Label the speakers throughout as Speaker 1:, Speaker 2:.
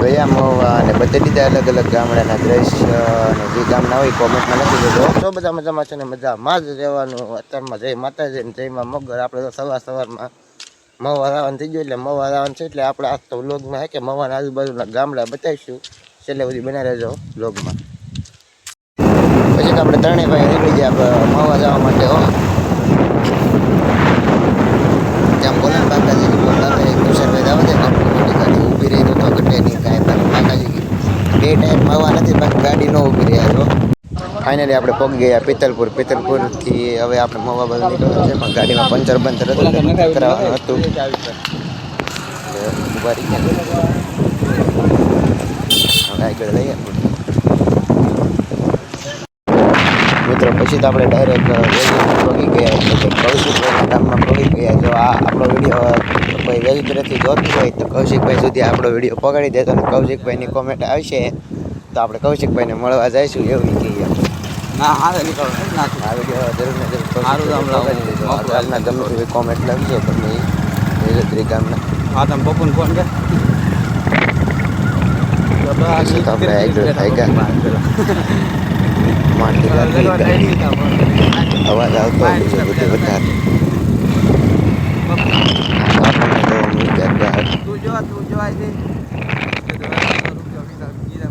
Speaker 1: ગયા મહુવા અને બતાવી દીધા અલગ અલગ ગામડાના દ્રશ્ય અને જે ગામના હોય કોમેન્ટમાં લખી દેજો. તો બધા મજામાં છે ને મજામાં જ રહેવાનું. અત્યારમાં જય માતાજી ને જયમાં મગર. આપણે તો સવારમાં મહુવા રાવણ થઈ ગયું એટલે મહુવા રાવણ છે એટલે આપણે આ તો વ્લોગમાં કે મહુવાના આજુબાજુના ગામડા બતાવીશું. છેલ્લે બધી બનાવી રહેજો વ્લોગમાં. પછી તો આપણે ત્રણેય ભાઈ નીકળી ગયા મહુવા જવા માટે. હો ત્યાં બોલાન કાકાજી કુશરભાઈ જવા દે મોટી ગાડી ઊભી રહી તો ઘટે નહીં કાંઈ. કાકાજી બે ટાઈમ મહુવા નથી બાકી ગાડી ન ઊભી રહ્યા છો. ફાઇનલી આપણે પહોંચી ગયા પિત્તલપુરથી. હવે આપણે મહુવા બાજુ નીકળવાનું છે પણ ગાડીમાં પંચર બંચર હતું કરાવવાનું હતું ઉભા રહી ગયા. હવે આગળ લઈએ મિત્રો. પછી તો આપણે ડાયરેક્ટ પહોંચી ગયા એટલે કૌશિકભાઈના ગામમાં પહોંચી ગયા. જો આ આપણો વિડીયો કોઈ વેલપુરેથી જોતું હોય તો કૌશિકભાઈ સુધી આપણો વિડીયો પકડી દેતો અને કૌશિકભાઈની કોમેન્ટ આવશે તો આપણે કૌશિકભાઈને મળવા જઈશું એવું કહીએ. ના હા નીકળો આ વિડીયો જરૂર ને જરૂર પકડી દેજો. આપના ગમે તેવી કોમેન્ટ લખજો તમે વેલપુરી ગામના. હા તમે બપોર ફોન કર આપણે આગળ થઈ ગયા. અવાજ આવતો હોય છે બધે વધારે.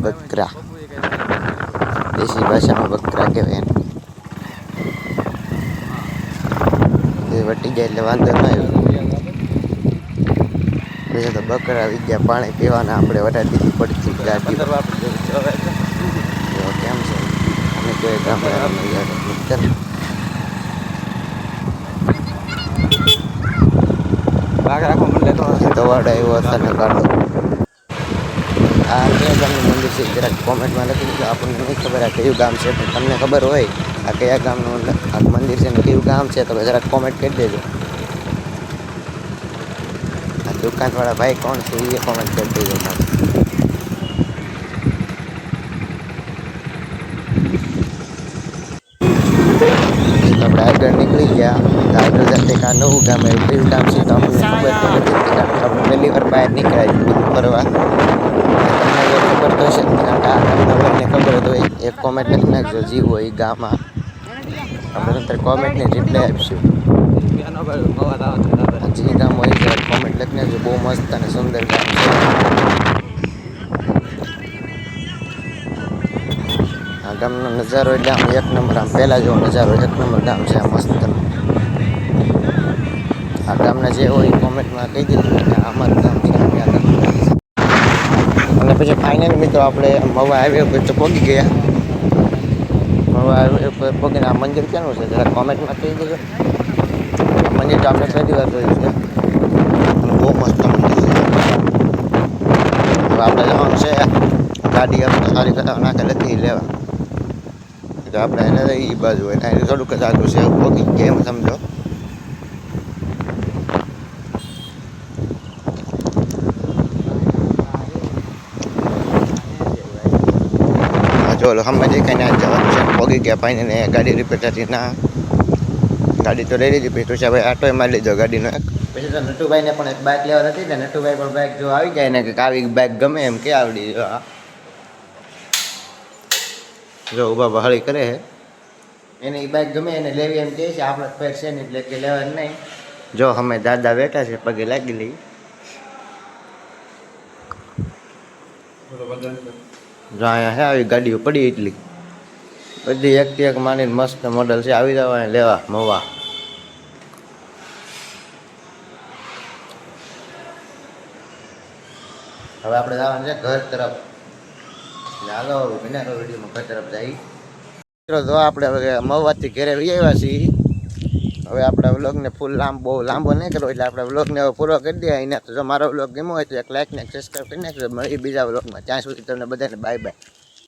Speaker 1: બકરા દેશી ભાષામાં બકરા કહેવાય. એ વટી જાય એટલે વાંધો ન આવ્યો. પછી તો બકરા વિદ્યા પાણી પીવાના આપણે વટાડી દીધી પડતી ગાડી. કેમ છે અમે કોઈ ગામડા તવાડા એવો અચાનક કાઢો. આ કયા ગામનું મંદિર છે જરાક કોમેન્ટમાં લખી દીધું. આપણને નહીં ખબર આ કયું ગામ છે પણ તમને ખબર હોય આ કયા ગામનું આ મંદિર છે ને કયું ગામ છે તો જરાક કોમેન્ટ કરી દેજો. આ દુકાનવાળા ભાઈ કોણ છે એ કોમેન્ટ કરી દેજો. આપણે આગળ નીકળી ગયા. આગળ જતે આ નવું ગામ આવ્યું કયું ગામ છે તો આપણને ખબર તો નથી કારણ કે આપણે પહેલી વાર બહાર નીકળાય બધું ફરવા. તમને ખબર તો હશે કારણ કે આ ગામના ભાઈને ખબર તો હોય એક કોમેન્ટ લખી નાખજો જીવ હોય એ ગામમાં. આપણે અંદર કોમેન્ટને રિપ્લાય આપીશું. જે ગામ હોય ત્યારે કોમેન્ટ લખી નાખજો. બહુ મસ્ત અને સુંદર ગામ છે. આ ગામનો નજારો એટલે આમ એક નંબર. આમ પહેલાં જેવો નજારો એક નંબર ગામ છે આ મસ્ત. આ ગામના જે હોય કોમેન્ટમાં કહી દીધું કે અમારું ગામ છે. અને પછી ફાઇનલ મિત્રો આપણે મહુવા હાઈવે ઉપર તો પહોંચી ગયા. મહુવા હાઈવે ઉપર પહોંચીને આ મંદિર ક્યાંનું છે જરા કોમેન્ટમાં કહી દેજો. આ મંદિર તો આપણે પહેલી વાર જોયું છે અને બહુ મસ્ત મંદિર છે. હવે આપણે જવાનું છે ગાડી આપણે સારી કરાવવા નાખેલી હતી લેવા. તો આપણે એને એ બાજુ હોય ને થોડુંક જ આગળ છે પહોંચી ગયા એમ સમજો. ચોલો હમણાં દેખાઈને આજ જવાનું છે. પહોંચી ગયા ભાઈને ને ગાડી રિપેર થતી ના ગાડી તો લઈ લીધી. પછી તુષાભાઈ આટોય મારી લીધો ગાડીનો એક. પછી તો નટુભાઈને પણ એક બાઇક લેવા નથી ને નટુભાઈ પણ બાઇક જો આવી જાય ને કે આવી બાઇક ગમે એમ કે આવડી જો હા જો ઊભા બહાળી કરે છે એને એ બાઇક ગમે એને લેવી એમ કહે છે. આપણે પેર છે ને એટલે કે લેવાની નહીં. જો અમે દાદા બેઠા છે પગે લાગી લઈ. જો અહીંયા છે આવી ગાડીઓ પડી એટલી બધી એકથી એક માનીને મસ્ત મોડલ છે. આવી જવા લેવા મહુવા. હવે આપણે જવાનું છે ઘર તરફ. હાલો વિનારો વિડીયોમાં ઘર તરફ જઈ. મિત્રો તો આપણે હવે મહુવાથી ઘરે લઈ આવ્યા છીએ. હવે આપણે વ્લોગને ફૂલ બહુ લાંબો નહીં કરો એટલે આપણે વ્લોગને હવે પૂરો કરી દઈએ. અહીંયા તો જો મારો વ્લોગ ગમ્યો હોય તો એક લાઈક ને સબસ્ક્રાઈબ કરી નાખજો. મળી બીજા વ્લોગમાં. ત્યાં સુધી તમને બધાને બાય બાય.